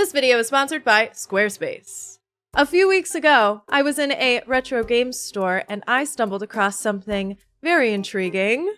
This video is sponsored by Squarespace. A few weeks ago, I was in a retro games store and I stumbled across something very intriguing.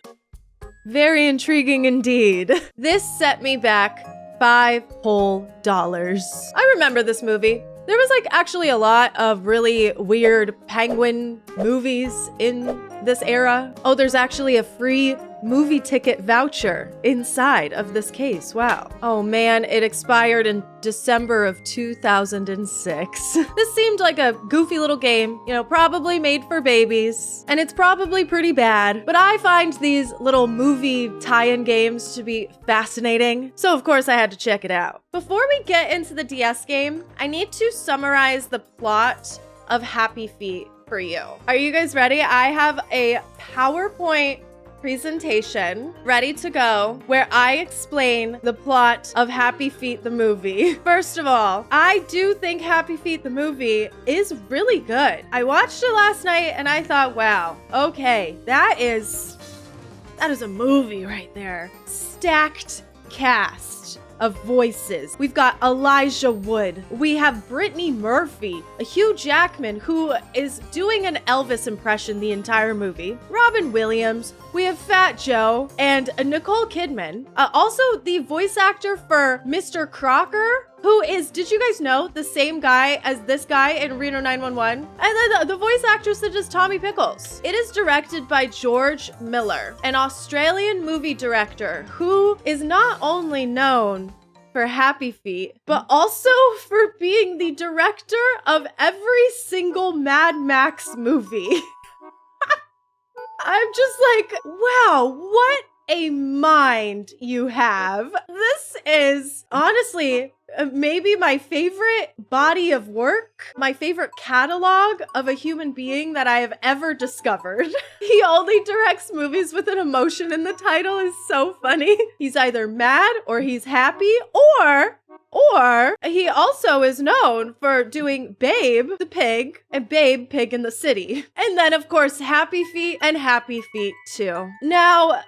Very intriguing indeed. This set me back $5 whole. I remember this movie. There was actually a lot of really weird penguin movies in this era. Oh, there's actually a free movie ticket voucher inside of this case. Wow. Oh man, it expired in December of 2006. This seemed like a goofy little game, probably made for babies, and it's probably pretty bad, but I find these little movie tie-in games to be fascinating, so of course I had to check it out. Before we get into the DS game, I need to summarize the plot of Happy Feet for you. Are you guys ready? I have a PowerPoint presentation ready to go where I explain the plot of Happy Feet the movie. First of all, I do think Happy Feet the movie is really good. I watched it last night and I thought, wow, okay, that is a movie right there. Stacked cast of voices. We've got Elijah Wood. We have Brittany Murphy, Hugh Jackman, who is doing an Elvis impression the entire movie, Robin Williams, we have Fat Joe, and Nicole Kidman. Also, the voice actor for Mr. Crocker, who is, did you guys know, the same guy as this guy in Reno 911? And then the voice actress that is Tommy Pickles. It is directed by George Miller, an Australian movie director who is not only known for Happy Feet, but also for being the director of every single Mad Max movie. I'm just like, wow, what a mind you have. This is honestly maybe my favorite body of work, my favorite catalog of a human being that I have ever discovered. He only directs movies with an emotion in the title is so funny. He's either mad or he's happy, or he also is known for doing Babe the Pig and Babe Pig in the City. And then of course Happy Feet and Happy Feet 2. Now,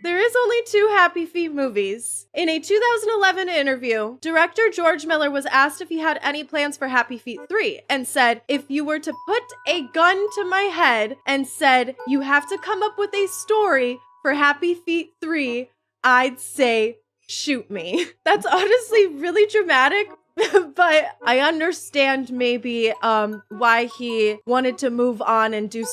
there is only 2 Happy Feet movies. In a 2011 interview, director George Miller was asked if he had any plans for Happy Feet 3 and said, if you were to put a gun to my head and said, you have to come up with a story for Happy Feet 3, I'd say, shoot me. That's honestly really dramatic, but I understand maybe why he wanted to move on and do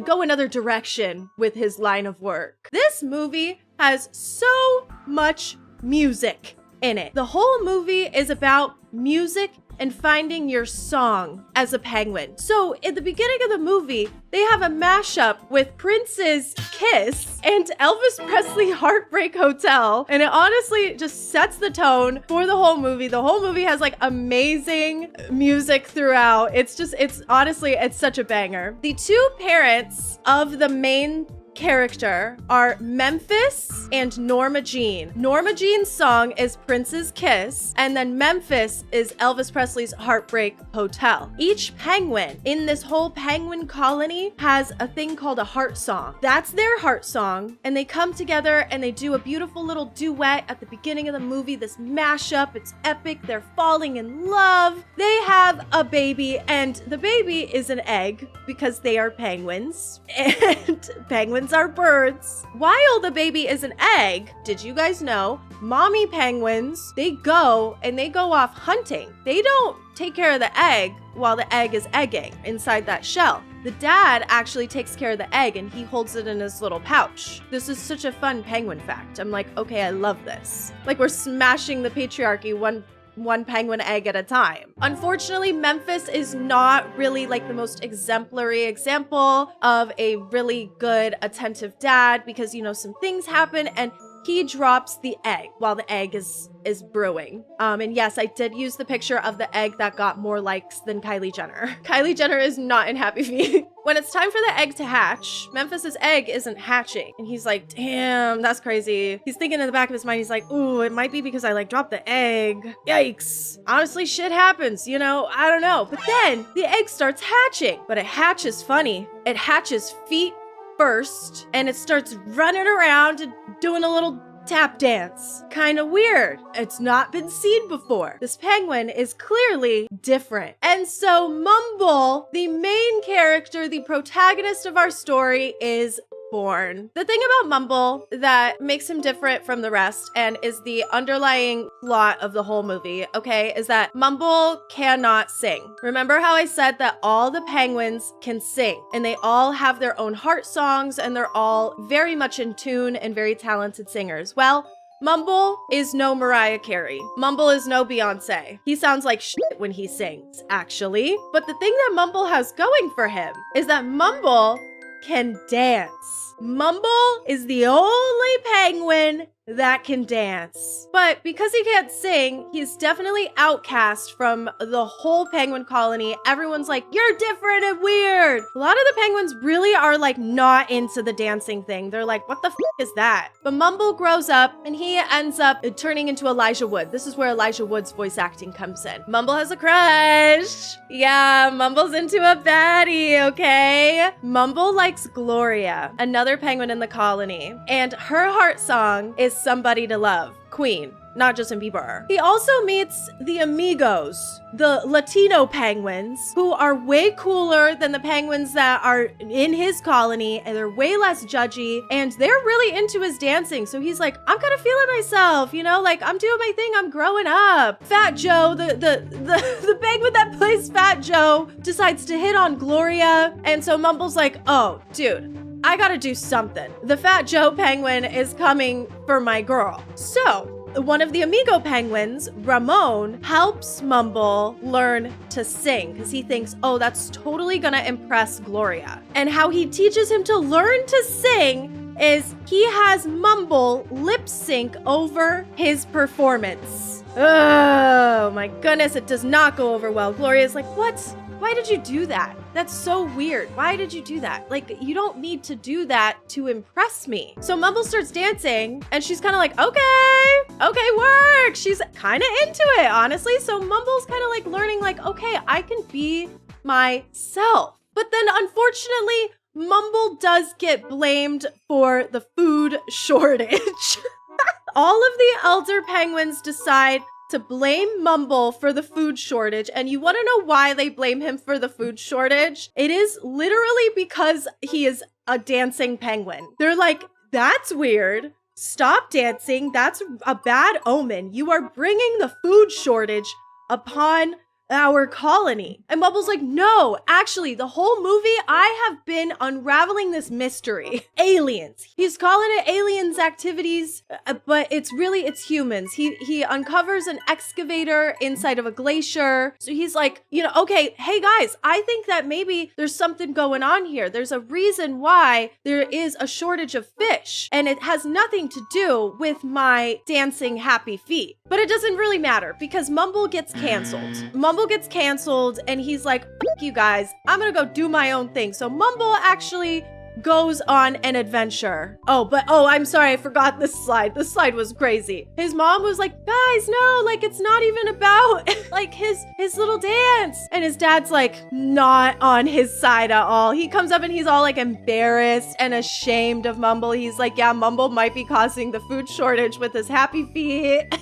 go another direction with his line of work. This movie has so much music in it. The whole movie is about music and finding your song as a penguin. So in the beginning of the movie, they have a mashup with Prince's Kiss and Elvis Presley Heartbreak Hotel. And it honestly just sets the tone for the whole movie. The whole movie has amazing music throughout. It's honestly such a banger. The 2 parents of the main character are Memphis and Norma Jean. Norma Jean's song is Prince's Kiss, and then Memphis is Elvis Presley's Heartbreak Hotel. Each penguin in this whole penguin colony has a thing called a heart song. That's their heart song, and they come together and they do a beautiful little duet at the beginning of the movie, this mashup. It's epic. They're falling in love. They have a baby, and the baby is an egg because they are penguins, and penguins are birds. While the baby is an egg, did you guys know, mommy penguins, they go off hunting. They don't take care of the egg while the egg is egging inside that shell. The dad actually takes care of the egg and he holds it in his little pouch. This is such a fun penguin fact. I'm like, okay, I love this. We're smashing the patriarchy one penguin egg at a time. Unfortunately, Memphis is not really the most exemplary example of a really good, attentive dad because, some things happen and he drops the egg while the egg is brewing. And yes, I did use the picture of the egg that got more likes than Kylie Jenner. Kylie Jenner is not in Happy Feet. When it's time for the egg to hatch, Memphis's egg isn't hatching. And he's like, damn, that's crazy. He's thinking in the back of his mind, he's like, ooh, it might be because I dropped the egg. Yikes. Honestly, shit happens, I don't know. But then the egg starts hatching, but it hatches funny. It hatches feet first, and it starts running around and doing a little tap dance. Kinda weird. It's not been seen before. This penguin is clearly different. And so Mumble, the main character, the protagonist of our story, is born. The thing about Mumble that makes him different from the rest and is the underlying plot of the whole movie, okay, is that Mumble cannot sing. Remember how I said that all the penguins can sing and they all have their own heart songs and they're all very much in tune and very talented singers? Well, Mumble is no Mariah Carey. Mumble is no Beyonce. He sounds like shit when he sings, actually. But the thing that Mumble has going for him is that Mumble can dance. Mumble is the only penguin that can dance. But because he can't sing, he's definitely outcast from the whole penguin colony. Everyone's like, you're different and weird. A lot of the penguins really are like not into the dancing thing. They're like, what the f is that? But Mumble grows up and he ends up turning into Elijah Wood. This is where Elijah Wood's voice acting comes in. Mumble has a crush. Yeah, Mumble's into a baddie, okay? Mumble likes Gloria, another penguin in the colony, and her heart song is Somebody to Love, Queen, not Justin Bieber. He also meets the Amigos, the Latino penguins, who are way cooler than the penguins that are in his colony, and they're way less judgy, and they're really into his dancing. So he's like, I'm kind of feeling myself, you know, like I'm doing my thing, I'm growing up. Fat Joe, the penguin that plays Fat Joe, decides to hit on Gloria, and so Mumble's like, oh, dude, I gotta do something. The Fat Joe penguin is coming for my girl. So one of the Amigo penguins, Ramon, helps Mumble learn to sing because he thinks, oh, that's totally gonna impress Gloria. And how he teaches him to learn to sing is he has Mumble lip sync over his performance. Oh my goodness, it does not go over well. Gloria's like, what? Why did you do that? That's so weird. Why did you do that? Like, you don't need to do that to impress me. So Mumble starts dancing and she's kind of like, okay, work. She's kind of into it, honestly. So Mumble's kind of like learning like, okay, I can be myself. But then unfortunately, Mumble does get blamed for the food shortage. All of the elder penguins decide to blame Mumble for the food shortage. And you want to know why they blame him for the food shortage? It is literally because he is a dancing penguin. They're like, that's weird. Stop dancing. That's a bad omen. You are bringing the food shortage upon our colony. And Mumble's like, no, actually, the whole movie, I have been unraveling this mystery. Aliens. He's calling it aliens activities, but it's humans. He uncovers an excavator inside of a glacier. So he's like, you know, okay, hey guys, I think that maybe there's something going on here. There's a reason why there is a shortage of fish, and it has nothing to do with my dancing happy feet. But it doesn't really matter because Mumble gets canceled. Mumble gets canceled and he's like, fuck you guys, I'm gonna go do my own thing. So Mumble actually goes on an adventure. Oh, I'm sorry, I forgot this slide. This slide was crazy. His mom was like, guys, no, like it's not even about like his little dance. And his dad's like not on his side at all. He comes up and he's all like embarrassed and ashamed of Mumble. He's like, yeah, Mumble might be causing the food shortage with his happy feet.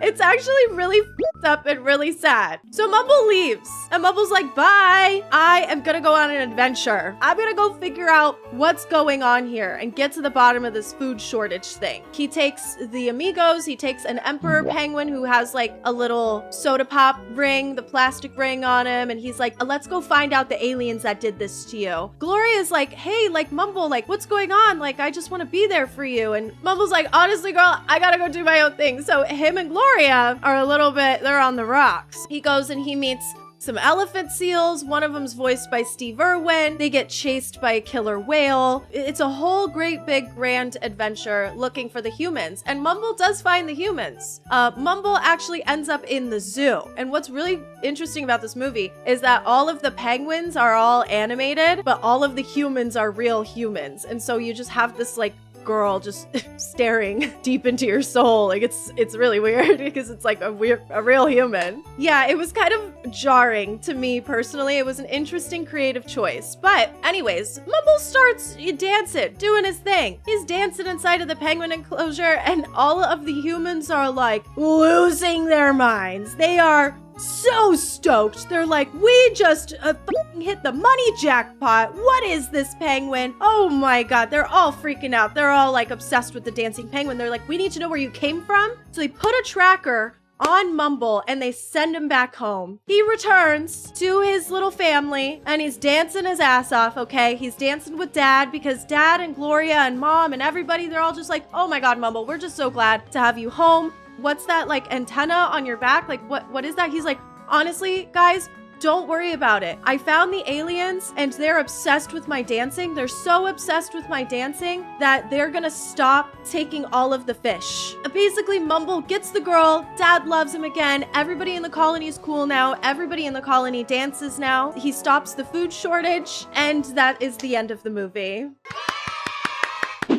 It's actually really f***ed up and really sad. So Mumble leaves and Mumble's like, bye. I am gonna go on an adventure. I'm gonna go figure out what's going on here and get to the bottom of this food shortage thing. He takes the Amigos, he takes an emperor penguin who has like a little soda pop ring, the plastic ring on him, and he's like, let's go find out the aliens that did this to you. Gloria's like, hey, like Mumble, like what's going on? Like, I just want to be there for you. And Mumble's like, honestly, girl, I gotta go do my own thing. So him and Gloria are a little bit, they're on the rocks. He goes and he meets some elephant seals. One of them's voiced by Steve Irwin. They get chased by a killer whale. It's a whole great big grand adventure looking for the humans. And Mumble does find the humans. Mumble actually ends up in the zoo. And what's really interesting about this movie is that all of the penguins are all animated, but all of the humans are real humans. And so you just have this like girl just staring deep into your soul. Like it's really weird because it's like a real human. Yeah, it was kind of jarring to me personally. It was an interesting creative choice. But anyways, Mumble starts dancing, doing his thing. He's dancing inside of the penguin enclosure, and all of the humans are like losing their minds. They are so stoked. They're like, we just hit the money jackpot. What is this penguin? Oh my god, they're all freaking out. They're all like obsessed with the dancing penguin. They're like, we need to know where you came from. So they put a tracker on Mumble and they send him back home. He returns to his little family and he's dancing his ass off, okay? He's dancing with Dad because Dad and Gloria and Mom and everybody, they're all just like, oh my god, Mumble, we're just so glad to have you home. What's that, like, antenna on your back? Like, what is that? He's like, honestly, guys, don't worry about it. I found the aliens and they're obsessed with my dancing. They're so obsessed with my dancing that they're gonna stop taking all of the fish. Basically, Mumble gets the girl. Dad loves him again. Everybody in the colony is cool now. Everybody in the colony dances now. He stops the food shortage, and that is the end of the movie.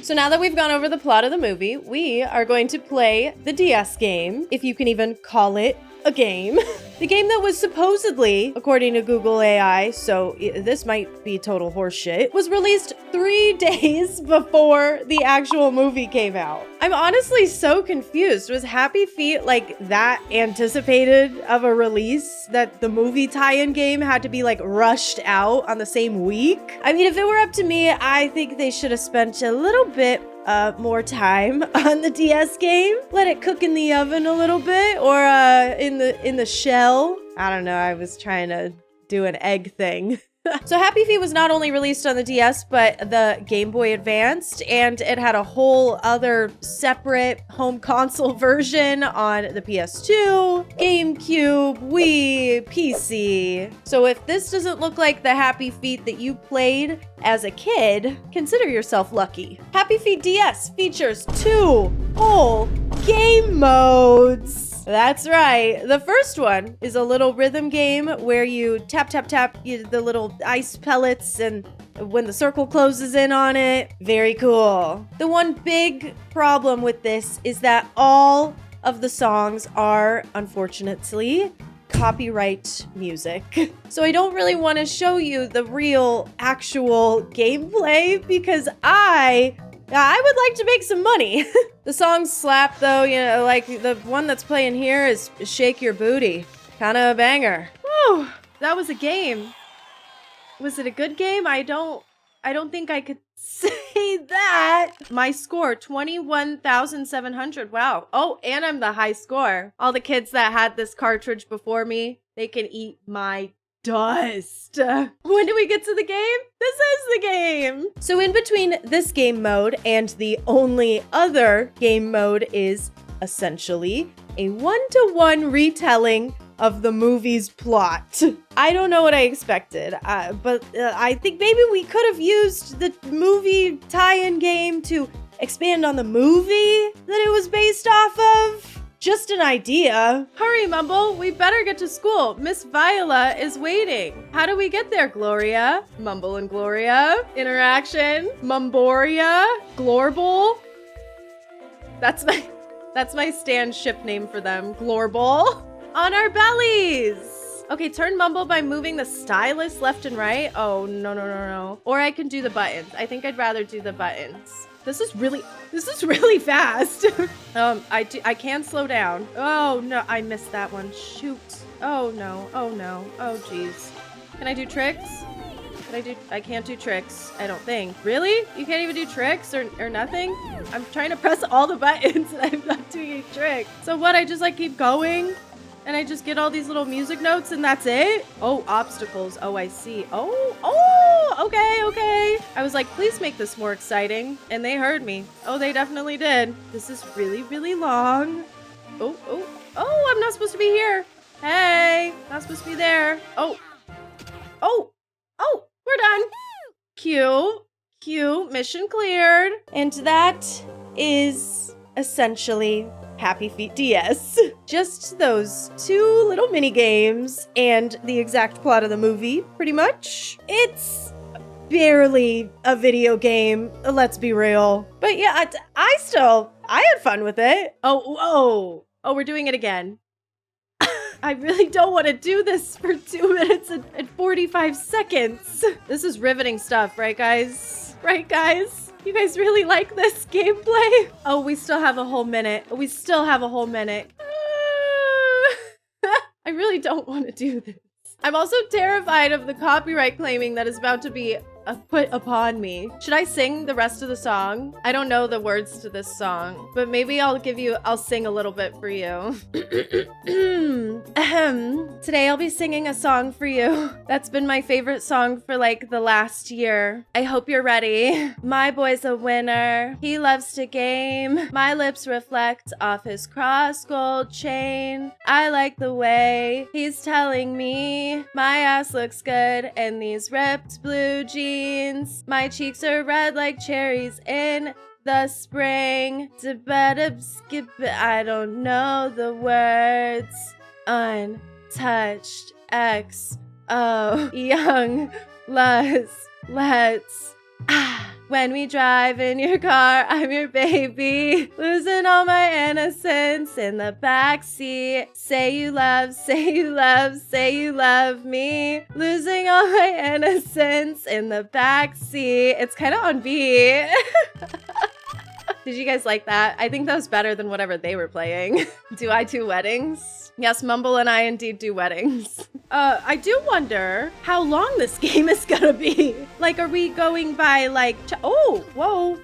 So now that we've gone over the plot of the movie, we are going to play the DS game, if you can even call it a game. The game that was supposedly, according to Google AI, so this might be total horseshit, was released 3 days before the actual movie came out. I'm honestly so confused. Was Happy Feet like that anticipated of a release that the movie tie-in game had to be like rushed out on the same week? I mean, if it were up to me, I think they should have spent a little bit more time on the DS game. Let it cook in the oven a little bit, or in the shell. I don't know, I was trying to do an egg thing. So Happy Feet was not only released on the DS, but the Game Boy Advanced, and it had a whole other separate home console version on the PS2, GameCube, Wii, PC. So if this doesn't look like the Happy Feet that you played as a kid, consider yourself lucky. Happy Feet DS features 2 whole game modes. That's right. The first one is a little rhythm game where you tap, tap, tap the little ice pellets, and when the circle closes in on it, very cool. The one big problem with this is that all of the songs are, unfortunately, copyright music. So I don't really want to show you the real, actual gameplay because I would like to make some money. The songs slap though, you know, like the one that's playing here is Shake Your Booty. Kind of a banger. Whew, that was a game. Was it a good game? I don't think I could say that. My score, 21,700. Wow. Oh, and I'm the high score. All the kids that had this cartridge before me, they can eat my dust. When do we get to the game? This is the game. So in between this game mode and the only other game mode is essentially a 1-to-1 retelling of the movie's plot. I don't know what I expected, but I think maybe we could have used the movie tie-in game to expand on the movie that it was based off of. Just an idea. Hurry, Mumble. We better get to school. Miss Viola is waiting. How do we get there, Gloria? Mumble and Gloria. Interaction. Mumboria. Glorble. That's my stand ship name for them. Glorble. On our bellies. Okay, turn Mumble by moving the stylus left and right. Oh, no. Or I can do the buttons. I think I'd rather do the buttons. This is really fast. I can slow down. Oh no, I missed that one. Shoot. Oh no. Oh geez. Can I do tricks? I can't do tricks, I don't think. Really? You can't even do tricks or nothing? I'm trying to press all the buttons and I'm not doing a trick. So what, I just like keep going? And I just get all these little music notes and that's it? Oh, obstacles. Oh, I see. Oh, okay. I was like, please make this more exciting. And they heard me. Oh, they definitely did. This is really, really long. Oh, I'm not supposed to be here. Hey, not supposed to be there. Oh, we're done. Q, mission cleared. And that is essentially Happy Feet DS. Just those 2 little mini games and the exact plot of the movie, pretty much. It's barely a video game. Let's be real. But yeah, I had fun with it. Oh, we're doing it again. I really don't want to do this for 2 minutes and 45 seconds. This is riveting stuff, right, guys? Right, guys? You guys really like this gameplay? Oh, we still have a whole minute. We still have a whole minute. I really don't want to do this. I'm also terrified of the copyright claiming that is about to be put upon me. Should I sing the rest of the song? I don't know the words to this song, but maybe I'll sing a little bit for you. Today I'll be singing a song for you. That's been my favorite song for like the last year. I hope you're ready. My boy's a winner. He loves to game. My lips reflect off his cross gold chain. I like the way he's telling me my ass looks good in these ripped blue jeans. My cheeks are red like cherries in the spring. Skip, I don't know the words. Untouched XO young let's when we drive in your car, I'm your baby, losing all my innocence in the backseat. Say you love, say you love, say you love me, losing all my innocence in the backseat. It's kind of on beat. Did you guys like that? I think that was better than whatever they were playing. Do I do weddings? Yes, Mumble and I indeed do weddings. I do wonder how long this game is gonna be. Like, are we going by like, oh, whoa.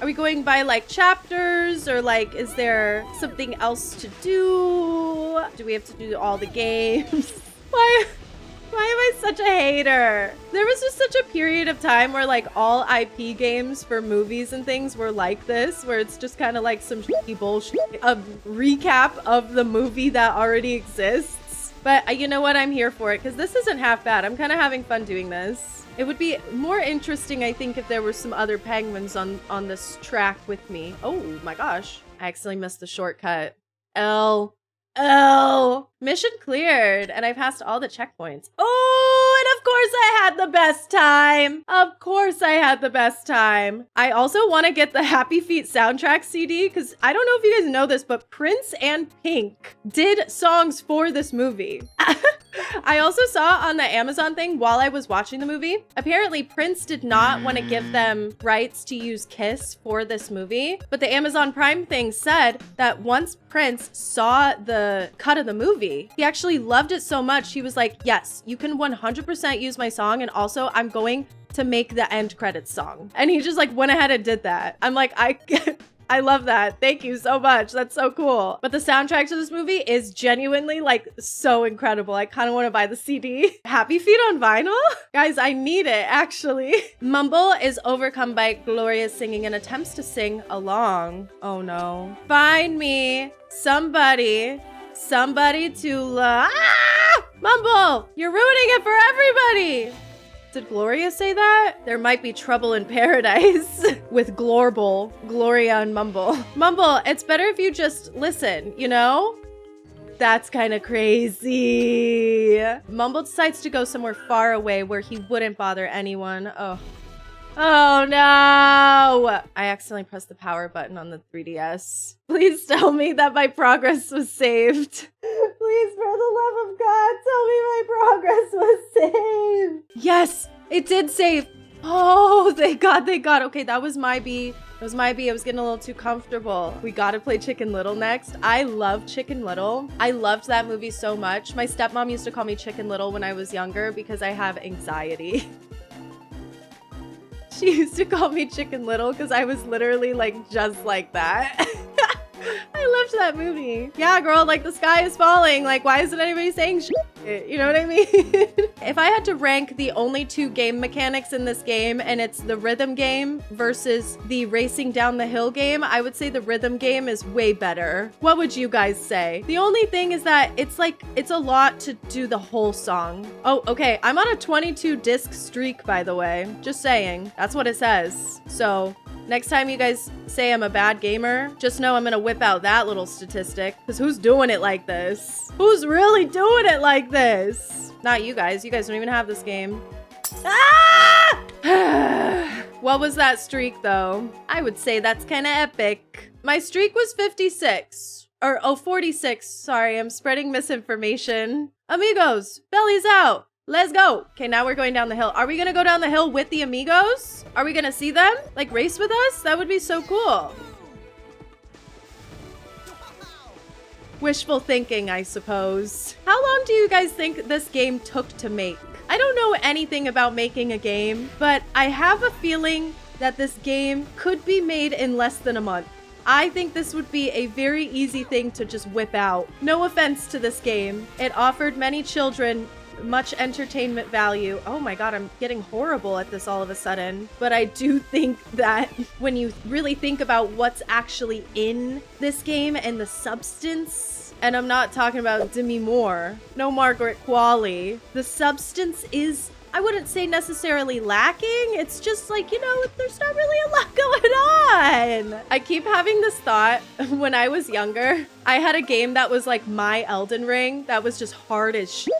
Are we going by like chapters, or like, is there something else to do? Do we have to do all the games? Why am I such a hater? There was just such a period of time where like all IP games for movies and things were like this, where it's just kind of like some shitty bullshit, a recap of the movie that already exists. But you know what? I'm here for it because this isn't half bad. I'm kind of having fun doing this. It would be more interesting, I think, if there were some other penguins on this track with me. Oh my gosh. I accidentally missed the shortcut. L. Mission cleared, and I passed all the checkpoints. Oh, and of course I had the best time. Of course I had the best time. I also want to get the Happy Feet soundtrack CD, because I don't know if you guys know this, but Prince and Pink did songs for this movie. I also saw on the Amazon thing while I was watching the movie, apparently Prince did not want to give them rights to use Kiss for this movie, but the Amazon Prime thing said that once Prince saw the cut of the movie, he actually loved it so much, he was like, yes, you can 100% use my song, and also I'm going to make the end credits song. And he just like went ahead and did that. I'm like, I love that. Thank you so much. That's so cool. But the soundtrack to this movie is genuinely like so incredible. I kind of want to buy the CD. Happy Feet on vinyl? Guys, I need it actually. Mumble is overcome by Gloria's singing and attempts to sing along. Oh no. Find me somebody to love. Ah! Mumble, you're ruining it for everybody. Did Gloria say that? There might be trouble in paradise with Gloria and Mumble. Mumble, it's better if you just listen, you know? That's kind of crazy. Mumble decides to go somewhere far away where he wouldn't bother anyone. Oh no! I accidentally pressed the power button on the 3DS. Please tell me that my progress was saved. Please, for the love of God, tell me my progress was saved. Yes, it did save. Oh, thank God. Okay, that was my B. It was my B. I was getting a little too comfortable. We gotta play Chicken Little next. I love Chicken Little. I loved that movie so much. My stepmom used to call me Chicken Little when I was younger because I have anxiety. She used to call me Chicken Little because I was literally like just like that. I loved that movie. Yeah, girl, like the sky is falling. Like, why isn't anybody saying shit? You know what I mean? If I had to rank the only two game mechanics in this game, and it's the rhythm game versus the racing down the hill game, I would say the rhythm game is way better. What would you guys say? The only thing is that it's a lot to do the whole song. Oh, okay. I'm on a 22 disc streak, by the way. Just saying. That's what it says. So Next time you guys say I'm a bad gamer, just know I'm gonna whip out that little statistic. Because who's doing it like this? Who's really doing it like this? Not you guys. You guys don't even have this game. Ah! What was that streak, though? I would say that's kind of epic. My streak was 56. Or, oh, 46. Sorry, I'm spreading misinformation. Amigos, belly's out. Let's go. Okay, now we're going down the hill. Are we gonna go down the hill with the amigos? Are we gonna see them? Like, race with us? That would be so cool. Wishful thinking, I suppose. How long do you guys think this game took to make? I don't know anything about making a game, but I have a feeling that this game could be made in less than a month. I think this would be a very easy thing to just whip out. No offense to this game. It offered many children much entertainment value. Oh my god, I'm getting horrible at this all of a sudden. But I do think that when you really think about what's actually in this game and the substance, and I'm not talking about Demi Moore, no Margaret Qualley, the substance is, I wouldn't say necessarily lacking. It's just like, you know, there's not really a lot going on. I keep having this thought when I was younger. I had a game that was like my Elden Ring that was just hard as shit.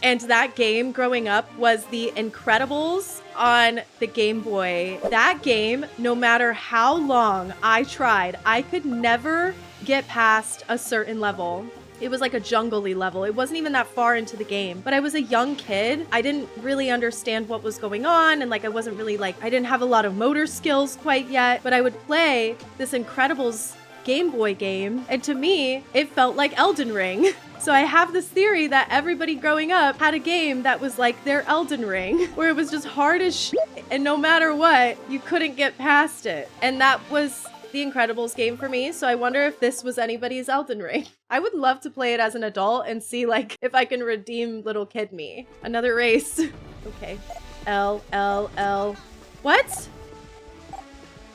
And that game growing up was The Incredibles on the Game Boy. That game, no matter how long I tried, I could never get past a certain level. It was like a jungle-y level. It wasn't even that far into the game, but I was a young kid. I didn't really understand what was going on. And like, I wasn't really like, I didn't have a lot of motor skills quite yet, but I would play this Incredibles Game Boy game. And to me, it felt like Elden Ring. So I have this theory that everybody growing up had a game that was like their Elden Ring, where it was just hard as shit, and no matter what, you couldn't get past it. And that was the Incredibles game for me, so I wonder if this was anybody's Elden Ring. I would love to play it as an adult and see like if I can redeem little kid me. Another race. Okay. L, L, L. What?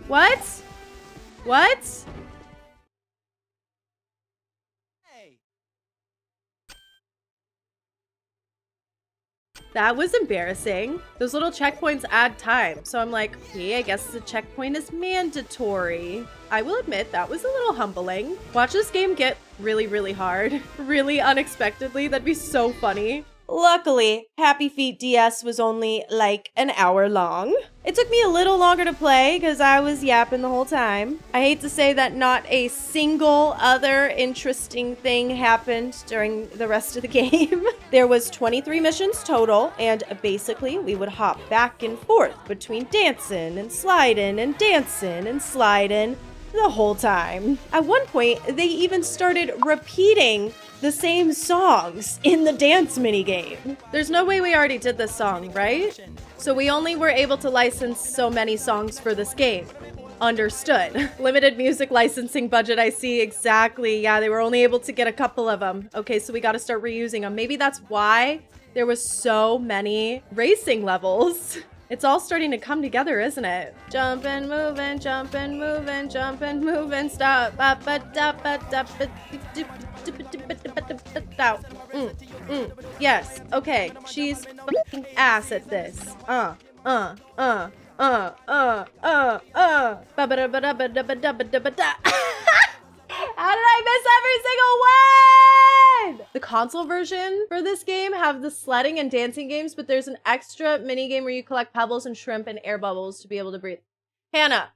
What? What? That was embarrassing. Those little checkpoints add time. So I'm like, okay, I guess the checkpoint is mandatory. I will admit that was a little humbling. Watch this game get really, really hard. Really unexpectedly. That'd be so funny. Luckily, Happy Feet DS was only like an hour long. It took me a little longer to play because I was yapping the whole time. I hate to say that not a single other interesting thing happened during the rest of the game. There was 23 missions total, and basically we would hop back and forth between dancing and sliding and dancing and sliding the whole time. At one point, they even started repeating the same songs in the dance minigame. There's no way we already did this song, right? So we only were able to license so many songs for this game. Understood. Limited music licensing budget, I see. Exactly. Yeah, they were only able to get a couple of them. Okay, so we got to start reusing them. Maybe that's why there was so many racing levels. It's all starting to come together, isn't it? Jump and move and jump and move and jump and move and stop. Yes, okay. She's fucking ass at this. How did I miss every single one? The console version for this game have the sledding and dancing games, but there's an extra mini game where you collect pebbles and shrimp and air bubbles to be able to breathe. Hannah,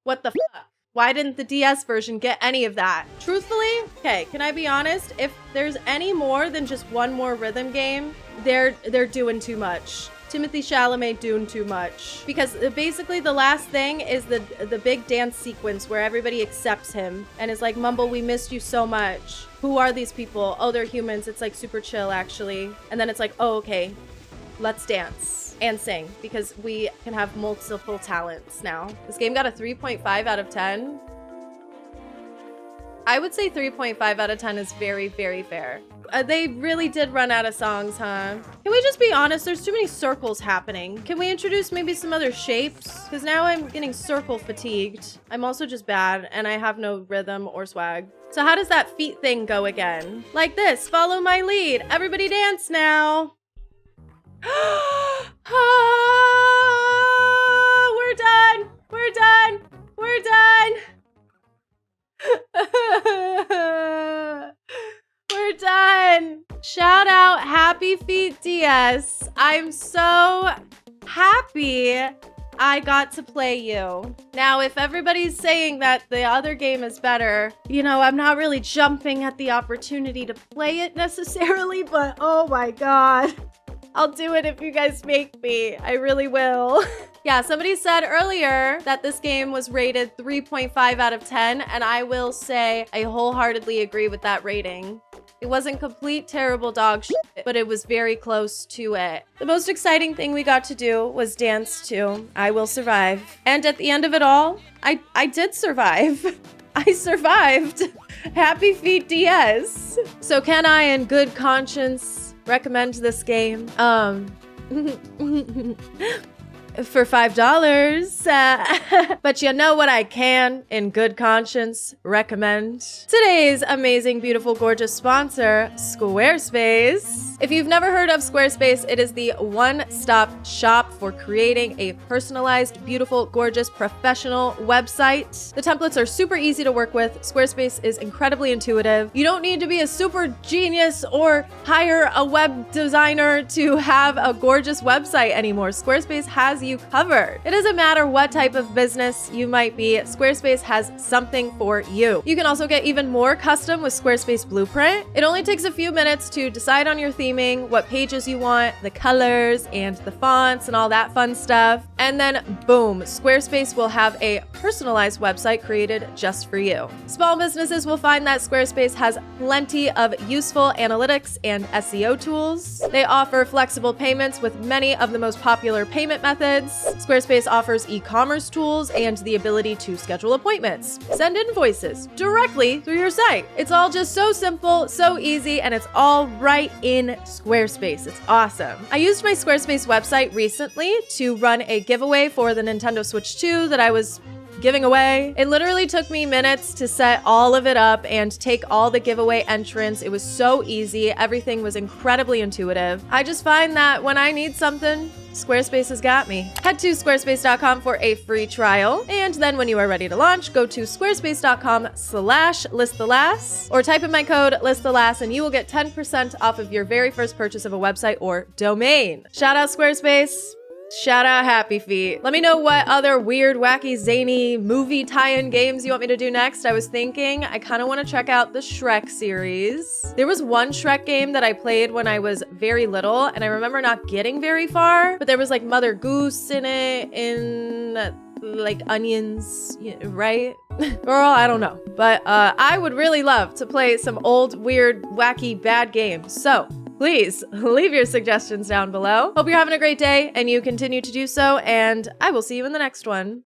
what the fuck? Why didn't the DS version get any of that? Truthfully, okay, can I be honest? If there's any more than just one more rhythm game, they're doing too much. Timothy Chalamet doing too much. Because basically the last thing is the big dance sequence where everybody accepts him and is like, Mumble, we missed you so much. Who are these people? Oh, they're humans. It's like super chill, actually. And then it's like, oh, okay, let's dance and sing because we can have multiple talents now. This game got a 3.5 out of 10. I would say 3.5 out of 10 is very, very fair. They really did run out of songs, huh? Can we just be honest? There's too many circles happening. Can we introduce maybe some other shapes? Because now I'm getting circle fatigued. I'm also just bad, and I have no rhythm or swag. So how does that feet thing go again? Like this, follow my lead. Everybody dance now. We're done. We're done. We're We're done. We're done. Shout out Happy Feet DS. I'm so happy I got to play you. Now, if everybody's saying that the other game is better, you know, I'm not really jumping at the opportunity to play it necessarily, but oh my God. I'll do it if you guys make me. I really will. Yeah, somebody said earlier that this game was rated 3.5 out of 10, and I will say I wholeheartedly agree with that rating. It wasn't complete terrible dog shit, but it was very close to it. The most exciting thing we got to do was dance to I Will Survive. And at the end of it all, I did survive. I survived. Happy Feet DS. So can I, in good conscience, recommend this game? For $5. But you know what I can, in good conscience, recommend? Today's amazing, beautiful, gorgeous sponsor, Squarespace. If you've never heard of Squarespace, it is the one-stop shop for creating a personalized, beautiful, gorgeous, professional website. The templates are super easy to work with. Squarespace is incredibly intuitive. You don't need to be a super genius or hire a web designer to have a gorgeous website anymore. Squarespace has you covered. It doesn't matter what type of business you might be, Squarespace has something for you. You can also get even more custom with Squarespace Blueprint. It only takes a few minutes to decide on your theming, what pages you want, the colors and the fonts and all that fun stuff. And then boom, Squarespace will have a personalized website created just for you. Small businesses will find that Squarespace has plenty of useful analytics and SEO tools. They offer flexible payments with many of the most popular payment methods. Squarespace offers e-commerce tools and the ability to schedule appointments, send invoices directly through your site. It's all just so simple, so easy, and it's all right in Squarespace. It's awesome. I used my Squarespace website recently to run a giveaway for the Nintendo Switch 2 that I was giving away. It literally took me minutes to set all of it up and take all the giveaway entrants. It was so easy. Everything was incredibly intuitive. I just find that when I need something, Squarespace has got me. Head to squarespace.com for a free trial. And then when you are ready to launch, go to squarespace.com/listthelass or type in my code listthelass and you will get 10% off of your very first purchase of a website or domain. Shout out Squarespace. Shout out Happy Feet. Let me know what other weird, wacky, zany movie tie-in games you want me to do next. I was thinking I kind of want to check out the Shrek series. There was one Shrek game that I played when I was very little, and I remember not getting very far, but there was like Mother Goose in it, in like onions, right? Girl, I don't know. But I would really love to play some old, weird, wacky, bad games. So please leave your suggestions down below. Hope you're having a great day and you continue to do so, and I will see you in the next one.